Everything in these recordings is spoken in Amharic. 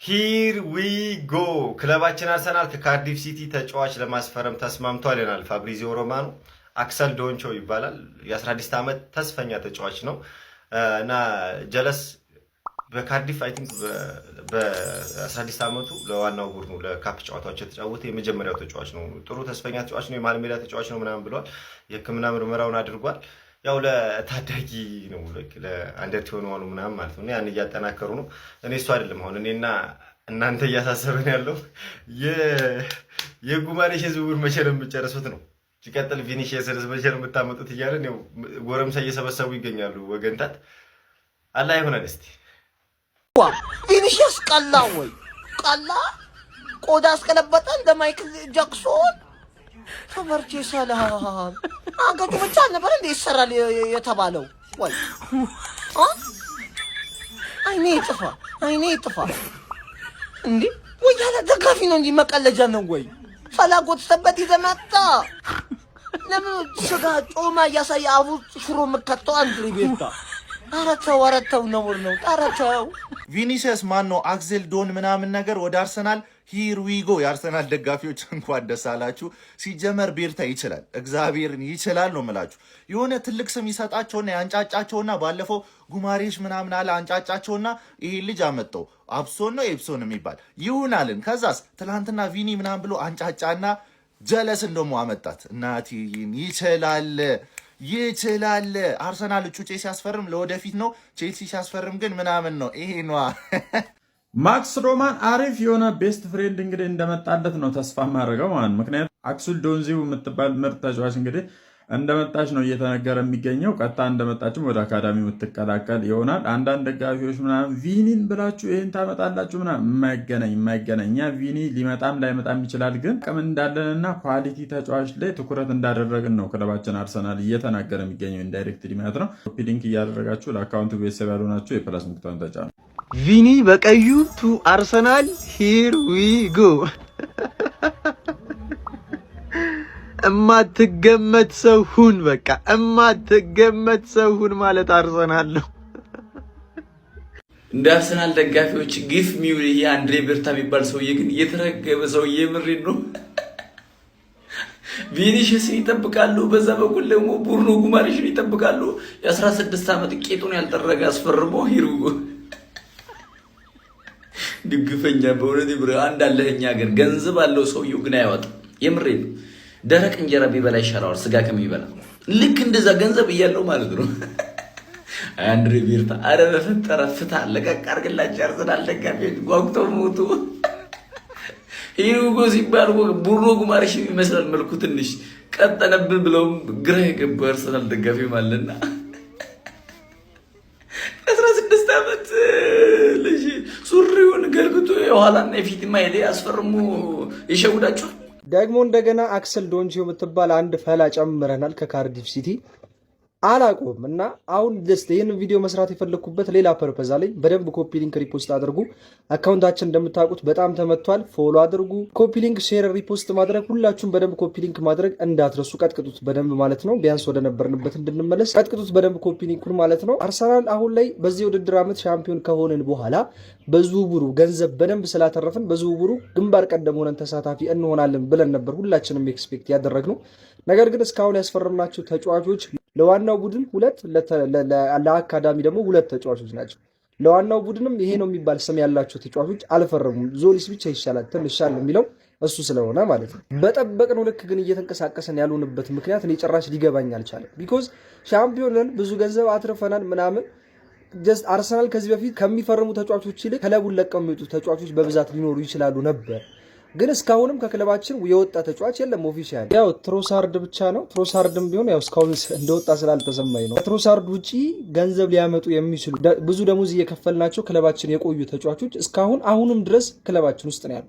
ሂር ዊ ጎ ክለባችን አርሰናል ከካርዲፍ ሲቲ ተጫዋች ለማስፈረም ተስማምቷል ይላል ፋብሪዚዮ ሮማኖ። አክሰል ዶንቾ ይባላል። የ16 ዓመት ተስፈኛ ተጫዋች ነው እና ጀለስ በካርዲፍ አይ ቲንክ በ16 ዓመቱ ለዋናው ቡድኑ ለካፕ ጨዋታዎች የተጫወተ የመጀመሪያው ተጫዋች ነው። ጥሩ ተስፈኛ ተጫዋች ነው። የመሃል ሜዳ ተጫዋች ነው ምናምን ብለዋል። የሕክምና ምርመራውን አድርጓል። ያው ለታዳጊ ነው ለአንደር ሆኖ ምናምን ማለት ነው። ያን እያጠናከሩ ነው። እኔ እሱ አይደለም አሁን እኔና እናንተ እያሳሰበን ያለው የጉማሬሽ ዝውውር መቼ ነው የምጨርሱት ነው። ሲቀጥል ቪኒሺየስ መቼ ነው የምታመጡት እያለን ያው ጎረምሳ እየሰበሰቡ ይገኛሉ። ወገንታት አላህ ይሆናል። እስቲ ቪኒሺየስ ቀላ ወይ ቀላ ቆዳ አስቀለበጠ እንደ ማይክል ጃክሶን ተመርቼ ሰላም አንገቱ ብቻ ነበር እንዴ ይሰራል የተባለው? ወይ አይኔ ጥፋ እንዴ ወይ ያለ ደጋፊ ነው እንጂ መቀለጃ ነው ወይ? ፈላጎት ሰበት ይዘመጣ ለምን ስጋ ጮማ እያሳየ አቡ ሽሮ መከተው አንድሪ ቤታ አረተው ነው ታረተው። ቪኒሲየስ ማን ነው? አክሰል ዶን ምናምን ነገር ወደ አርሰናል ሂር ዊ ጎ። የአርሰናል ደጋፊዎች እንኳን ደስ አላችሁ። ሲጀመር ቤርታ ይችላል፣ እግዚአብሔርን ይችላል ነው የምላችሁ። የሆነ ትልቅ ስም ይሰጣቸውና ያንጫጫቸውና ባለፈው ጉማሬሽ ምናምን አለ አንጫጫቸውና ይሄ ልጅ አመጣው አብሶን ነው ኤፕሶን የሚባል ይሁናልን። ከዛስ ትላንትና ቪኒ ምናምን ብሎ አንጫጫና ጀለስን ደግሞ አመጣት። እናቴን ይችላል። አርሰናል ጩጬ ሲያስፈርም ለወደፊት ነው፣ ቼልሲ ሲያስፈርም ግን ምናምን ነው። ይሄ ነዋ። ማክስ ሮማን አሪፍ የሆነ ቤስት ፍሬንድ እንግዲህ እንደመጣለት ነው ተስፋ ማድረገው ማለት። ምክንያቱም አክሱል ዶንዚው የምትባል ምርጥ ተጫዋች እንግዲህ እንደመጣች ነው እየተነገረ የሚገኘው። ቀጥታ እንደመጣችም ወደ አካዳሚ የምትቀላቀል ይሆናል። አንዳንድ ደጋፊዎች ምናምን ቪኒን ብላችሁ ይህን ታመጣላችሁ ምናምን፣ የማይገናኝ እኛ ቪኒ ሊመጣም ላይመጣም ይችላል፣ ግን አቅም እንዳለንና ኳሊቲ ተጫዋች ላይ ትኩረት እንዳደረግን ነው ክለባችን አርሰናል እየተናገረ የሚገኘው ኢንዳይሬክትሊ ማለት ነው። ኮፒ ሊንክ እያደረጋችሁ ለአካውንቱ ቤተሰብ ያልሆናችሁ የፕላስ ምልክቱን ተጫኑ። ቪኒ በቀዩ ቱ አርሰናል ሂር ዊ ጎ። እማትገመት ሰው ሁን፣ በቃ እማትገመት ሰው ሁን ማለት አርሰናል ነው። እንደ አርሰናል ደጋፊዎች ግፍ ሚውል ይሄ አንድሬ ቤርታ የሚባል ሰውዬ ግን እየተረገበ ሰውዬ ምሪን ነው። ቪኒሺየስን ይጠብቃሉ፣ በዛ በኩል ደግሞ ቡርኖ ጉማሬሽን ይጠብቃሉ። የ16 ዓመት ቄጡን ያልጠረገ አስፈርሞ ሂሩጎ ድግፈኛ በእውነት ይብረ አንድ አለኛ ሀገር ገንዘብ አለው ሰውየው ግን አይወጣም። የምሬን ነው። ደረቅ እንጀራ ቢበላ ይሻላል ስጋ ከሚበላ። ልክ እንደዛ ገንዘብ እያለው ማለት ነው። አንድሬ ቤርታ አረ በፈጠረ ፍታ ለቀቅ አድርግላችሁ አርሰናል ደጋፊዎች ጓጉተው ሞቱ። ሂሩጎ ሲባል ቡርኖ ጉማሬሽ ይመስላል መልኩ ትንሽ ቀጠነብን ብለውም ግራ የገባው አርሰናል ደጋፊ ማለና 16 ዓመት ልጅ ሱሪውን ገልግቶ የኋላና የፊት ማይሌ አስፈርሙ ይሸውዳቸዋል። ደግሞ እንደገና አክሰል ዶንቾ የምትባል አንድ ፈላ ጨምረናል ከካርዲፍ ሲቲ አላቆም እና አሁን ጀስት ይህን ቪዲዮ መስራት የፈለግኩበት ሌላ ፐርፐዝ አለኝ። በደንብ ኮፒ ሊንክ ሪፖስት አድርጉ። አካውንታችን እንደምታውቁት በጣም ተመቷል። ፎሎ አድርጉ። ኮፒ ሊንክ፣ ሼር፣ ሪፖስት ማድረግ ሁላችሁም በደንብ ኮፒ ሊንክ ማድረግ እንዳትረሱ። ቀጥቅጡት በደንብ ማለት ነው። ቢያንስ ወደ ነበርንበት እንድንመለስ ቀጥቅጡት በደንብ ኮፒ ሊንኩን ማለት ነው። አርሰናል አሁን ላይ በዚህ ውድድር ዓመት ሻምፒዮን ከሆንን በኋላ በዝውውሩ ገንዘብ በደንብ ስላተረፍን በዝውውሩ ግንባር ቀደም ሆነን ተሳታፊ እንሆናለን ብለን ነበር ሁላችንም ኤክስፔክት ያደረግነው። ነገር ግን እስካሁን ያስፈረምናቸው ተጫዋቾች ለዋናው ቡድን ሁለት ለአካዳሚ ደግሞ ሁለት ተጫዋቾች ናቸው። ለዋናው ቡድንም ይሄ ነው የሚባል ስም ያላቸው ተጫዋቾች አልፈረሙም። ዞሊስ ብቻ ይሻላል ትንሽ ሻል የሚለው እሱ ስለሆነ ማለት ነው። በጠበቅነው ልክ ግን እየተንቀሳቀሰን ያልሆንበት ምክንያት እኔ ጭራሽ ሊገባኝ አልቻለም። ቢኮዝ ሻምፒዮንን ብዙ ገንዘብ አትርፈናል ምናምን። ጀስት አርሰናል ከዚህ በፊት ከሚፈርሙ ተጫዋቾች ይልቅ ክለቡን ለቀው የሚወጡ ተጫዋቾች በብዛት ሊኖሩ ይችላሉ ነበር። ግን እስካሁንም ከክለባችን የወጣ ተጫዋች የለም። ኦፊሻል ያው ትሮሳርድ ብቻ ነው። ትሮሳርድም ቢሆን ያው እስካሁን እንደወጣ ስላልተሰማኝ ነው። ከትሮሳርድ ውጪ ገንዘብ ሊያመጡ የሚችሉ ብዙ ደሞዝ እየከፈልናቸው ክለባችን የቆዩ ተጫዋቾች እስካሁን አሁንም ድረስ ክለባችን ውስጥ ነው ያሉ፣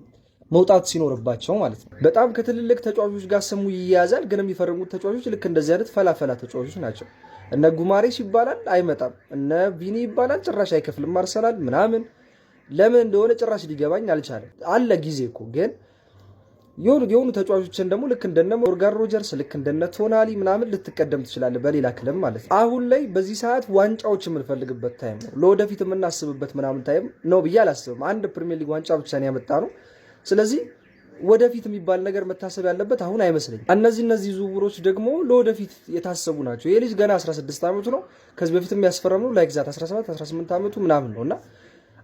መውጣት ሲኖርባቸው ማለት ነው። በጣም ከትልልቅ ተጫዋቾች ጋር ስሙ ይያያዛል። ግን የሚፈርሙት ተጫዋቾች ልክ እንደዚህ አይነት ፈላፈላ ተጫዋቾች ናቸው። እነ ጉማሬሽ ይባላል አይመጣም፣ እነ ቪኒ ይባላል ጭራሽ አይከፍልም አርሰናል ምናምን። ለምን እንደሆነ ጭራሽ ሊገባኝ አልቻለም። አለ ጊዜ እኮ ግን የሆኑ ተጫዋቾችን ደግሞ ልክ እንደነ ሞርጋን ሮጀርስ ልክ እንደነ ቶናሊ ምናምን ልትቀደም ትችላለህ በሌላ ክለብ ማለት ነው። አሁን ላይ በዚህ ሰዓት ዋንጫዎች የምንፈልግበት ታይም ነው። ለወደፊት የምናስብበት ምናምን ታይም ነው ብዬ አላስብም። አንድ ፕሪሚየር ሊግ ዋንጫ ብቻ ነው ያመጣ ነው። ስለዚህ ወደፊት የሚባል ነገር መታሰብ ያለበት አሁን አይመስለኝም። እነዚህ ዝውውሮች ደግሞ ለወደፊት የታሰቡ ናቸው። ይሄ ልጅ ገና 16 ዓመቱ ነው። ከዚህ በፊት የሚያስፈረም ነው ላይክ 17 18 ዓመቱ ምናምን ነውና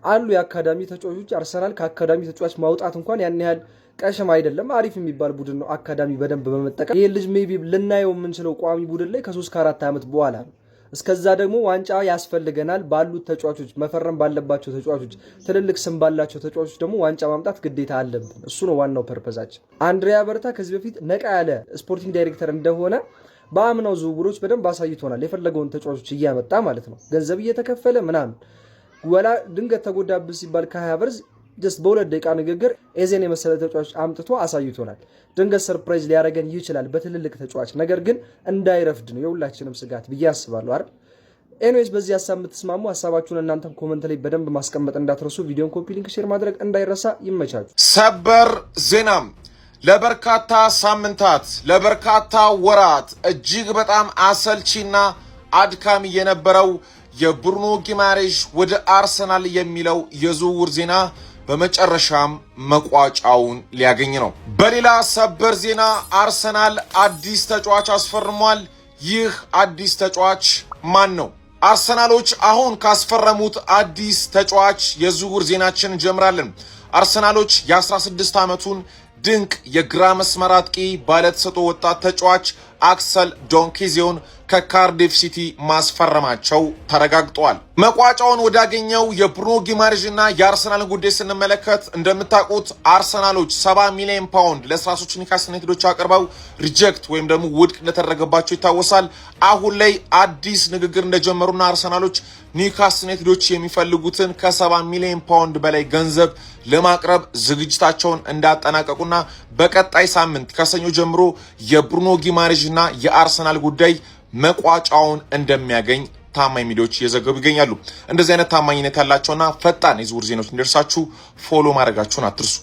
አሉ የአካዳሚ ተጫዋቾች። አርሰናል ከአካዳሚ ተጫዋች ማውጣት እንኳን ያን ያህል ቀሽም አይደለም። አሪፍ የሚባል ቡድን ነው። አካዳሚ በደንብ በመጠቀም ይሄ ልጅ ሜቢ ልናየው የምንችለው ቋሚ ቡድን ላይ ከ3 ከ4 ዓመት በኋላ ነው። እስከዛ ደግሞ ዋንጫ ያስፈልገናል። ባሉት ተጫዋቾች መፈረም ባለባቸው ተጫዋቾች ትልልቅ ስም ባላቸው ተጫዋቾች ደግሞ ዋንጫ ማምጣት ግዴታ አለብን። እሱ ነው ዋናው ፐርፐዛችን። አንድሪያ በርታ ከዚህ በፊት ነቃ ያለ ስፖርቲንግ ዳይሬክተር እንደሆነ በአምናው ዝውውሮች በደንብ አሳይቶናል። የፈለገውን ተጫዋቾች እያመጣ ማለት ነው፣ ገንዘብ እየተከፈለ ምናምን። ወላ ድንገት ተጎዳብን ሲባል ከ20 ጀስት በ2 ደቂቃ ንግግር ኤዜን የመሰለ ተጫዋች አምጥቶ አሳይቶናል። ድንገት ሰርፕራይዝ ሊያደርገን ይችላል በትልልቅ ተጫዋች፣ ነገር ግን እንዳይረፍድ ነው የሁላችንም ስጋት ብዬ አስባለሁ አይደል? ኤኒዌይስ በዚህ ሀሳብ የምትስማሙ ሀሳባችሁን እናንተም ኮመንት ላይ በደንብ ማስቀመጥ እንዳትረሱ። ቪዲዮን ኮፒ ሊንክ ሼር ማድረግ እንዳይረሳ። ይመቻችሁ። ሰበር ዜናም ለበርካታ ሳምንታት ለበርካታ ወራት እጅግ በጣም አሰልቺና አድካሚ የነበረው የብሩኖ ጊማሬሽ ወደ አርሰናል የሚለው የዝውውር ዜና በመጨረሻም መቋጫውን ሊያገኝ ነው። በሌላ ሰበር ዜና አርሰናል አዲስ ተጫዋች አስፈርሟል። ይህ አዲስ ተጫዋች ማን ነው? አርሰናሎች አሁን ካስፈረሙት አዲስ ተጫዋች የዝውውር ዜናችን እንጀምራለን። አርሰናሎች የ16 ዓመቱን ድንቅ የግራ መስመር አጥቂ ባለተሰጥኦ ወጣት ተጫዋች አክሰል ዶንኬዚዮን ከካርዲፍ ሲቲ ማስፈረማቸው ተረጋግጧል። መቋጫውን ወዳገኘው የብሩኖ ጊማሬሽ እና የአርሰናልን ጉዳይ ስንመለከት እንደምታውቁት አርሰናሎች 70 ሚሊዮን ፓውንድ ለስራሶች ኒውካስል ዩናይትዶች አቅርበው ሪጀክት ወይም ደግሞ ውድቅ እንደተደረገባቸው ይታወሳል። አሁን ላይ አዲስ ንግግር እንደጀመሩና አርሰናሎች ኒውካስል ዩናይትዶች የሚፈልጉትን ከ70 ሚሊዮን ፓውንድ በላይ ገንዘብ ለማቅረብ ዝግጅታቸውን እንዳጠናቀቁና በቀጣይ ሳምንት ከሰኞ ጀምሮ የብሩኖ ጊማሬሽ እና የአርሰናል ጉዳይ መቋጫውን እንደሚያገኝ ታማኝ ሚዲያዎች እየዘገቡ ይገኛሉ። እንደዚህ አይነት ታማኝነት ያላቸውና ፈጣን የዝውውር ዜናዎች እንዲደርሳችሁ ፎሎ ማድረጋችሁን አትርሱ።